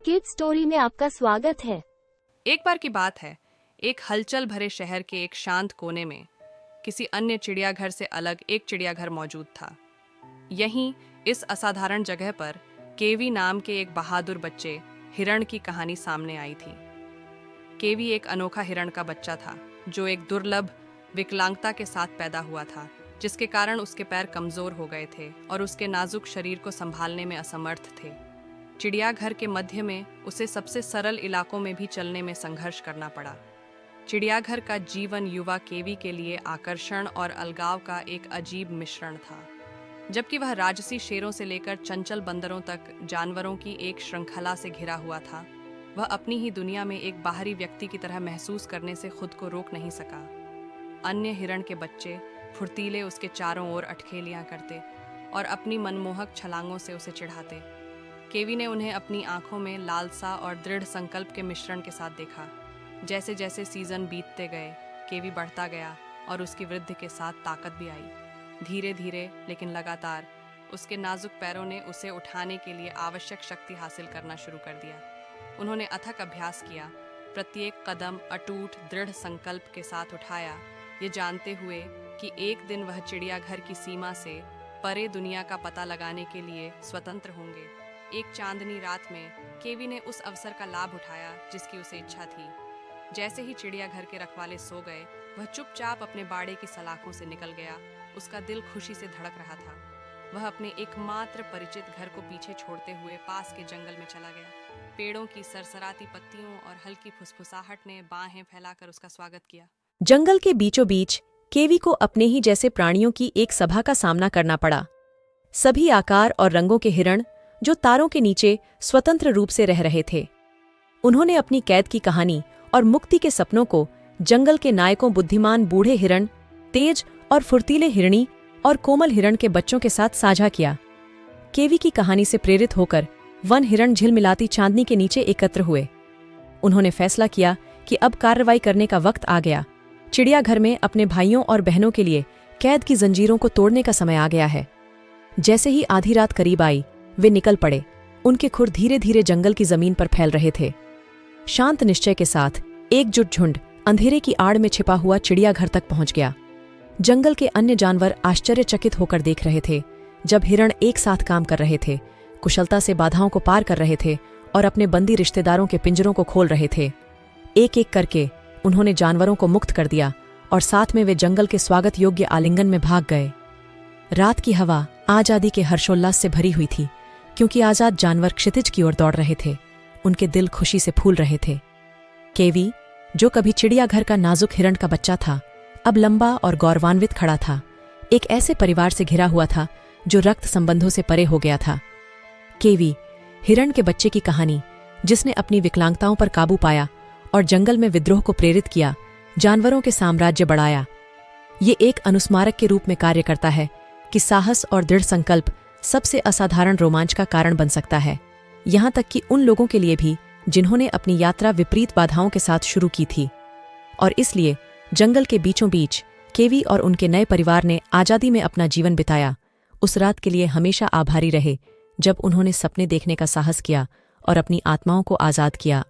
Kid story में आपका स्वागत है। एक बार की बात है, एक हलचल भरे शहर के एक शांत कोने में किसी अन्य चिड़ियाघर से अलग एक चिड़ियाघर मौजूद था। यहीं इस असाधारण जगह पर केवी नाम के एक बहादुर बच्चे हिरण की कहानी सामने आई थी। केवी एक अनोखा हिरण का बच्चा था जो एक दुर्लभ विकलांगता के साथ पैदा हुआ था, जिसके कारण उसके पैर कमजोर हो गए थे और उसके नाजुक शरीर को संभालने में असमर्थ थे। चिड़ियाघर के मध्य में उसे सबसे सरल इलाकों में भी चलने में संघर्ष करना पड़ा। चिड़ियाघर का जीवन युवा केवी के लिए आकर्षण और अलगाव का एक अजीब मिश्रण था। जबकि वह राजसी शेरों से लेकर चंचल बंदरों तक जानवरों की एक श्रृंखला से घिरा हुआ था, वह अपनी ही दुनिया में एक बाहरी व्यक्ति की तरह महसूस करने से खुद को रोक नहीं सका। अन्य हिरण के बच्चे फुर्तीले उसके चारों ओर अटखेलियां करते और अपनी मनमोहक छलांगों से उसे चिढ़ाते। केवी ने उन्हें अपनी आंखों में लालसा और दृढ़ संकल्प के मिश्रण के साथ देखा। जैसे जैसे सीजन बीतते गए, केवी बढ़ता गया और उसकी वृद्धि के साथ ताकत भी आई। धीरे धीरे लेकिन लगातार उसके नाजुक पैरों ने उसे उठाने के लिए आवश्यक शक्ति हासिल करना शुरू कर दिया। उन्होंने अथक अभ्यास किया, प्रत्येक कदम अटूट दृढ़ संकल्प के साथ उठाया, ये जानते हुए कि एक दिन वह चिड़ियाघर की सीमा से परे दुनिया का पता लगाने के लिए स्वतंत्र होंगे। एक चांदनी रात में केवी ने उस अवसर का लाभ उठाया जिसकी उसे इच्छा थी। जैसे ही चिड़ियाघर के रखवाले सो गए, वह चुपचाप अपने बाड़े की सलाखों से निकल गया। उसका दिल खुशी से धड़क रहा था। वह अपने एकमात्र परिचित घर को पीछे छोड़ते हुए पास के जंगल में चला गया। पेड़ों की सरसराती पत्तियों और हल्की फुसफुसाहट ने बाहें फैलाकर उसका स्वागत किया। जंगल के बीचों बीच केवी को अपने ही जैसे प्राणियों की एक सभा का सामना करना पड़ा। सभी आकार और रंगों के हिरण जो तारों के नीचे स्वतंत्र रूप से रह रहे थे। उन्होंने अपनी कैद की कहानी और मुक्ति के सपनों को जंगल के नायकों, बुद्धिमान बूढ़े हिरण, तेज और फुर्तीले हिरणी और कोमल हिरण के बच्चों के साथ साझा किया। केवी की कहानी से प्रेरित होकर वन हिरण झिलमिलाती चांदनी के नीचे एकत्र हुए। उन्होंने फैसला किया कि अब कार्रवाई करने का वक्त आ गया। चिड़ियाघर में अपने भाइयों और बहनों के लिए कैद की जंजीरों को तोड़ने का समय आ गया है। जैसे ही आधी रात करीब आई, वे निकल पड़े। उनके खुर धीरे धीरे जंगल की जमीन पर फैल रहे थे। शांत निश्चय के साथ एकजुट झुंड अंधेरे की आड़ में छिपा हुआ चिड़ियाघर तक पहुंच गया। जंगल के अन्य जानवर आश्चर्यचकित होकर देख रहे थे जब हिरण एक साथ काम कर रहे थे, कुशलता से बाधाओं को पार कर रहे थे और अपने बंदी रिश्तेदारों के पिंजरों को खोल रहे थे। एक एक करके उन्होंने जानवरों को मुक्त कर दिया और साथ में वे जंगल के स्वागत योग्य आलिंगन में भाग गए। रात की हवा आजादी के हर्षोल्लास से भरी हुई थी, क्योंकि आजाद जानवर क्षितिज की ओर दौड़ रहे थे। उनके दिल खुशी से फूल रहे थे। केवी, जो कभी चिड़ियाघर का नाजुक हिरण का बच्चा था, अब लंबा और गौरवान्वित खड़ा था। एक ऐसे परिवार से घिरा हुआ था जो रक्त संबंधों से परे हो गया था। केवी, हिरण के बच्चे की कहानी, जिसने अपनी विकलांगताओं पर काबू पाया और जंगल में विद्रोह को प्रेरित किया, जानवरों के साम्राज्य बढ़ाया। ये एक अनुस्मारक के रूप में कार्य करता है कि साहस और दृढ़ संकल्प सबसे असाधारण रोमांच का कारण बन सकता है, यहाँ तक कि उन लोगों के लिए भी जिन्होंने अपनी यात्रा विपरीत बाधाओं के साथ शुरू की थी। और इसलिए जंगल के बीचों बीच केवी और उनके नए परिवार ने आजादी में अपना जीवन बिताया। उस रात के लिए हमेशा आभारी रहे जब उन्होंने सपने देखने का साहस किया और अपनी आत्माओं को आजाद किया।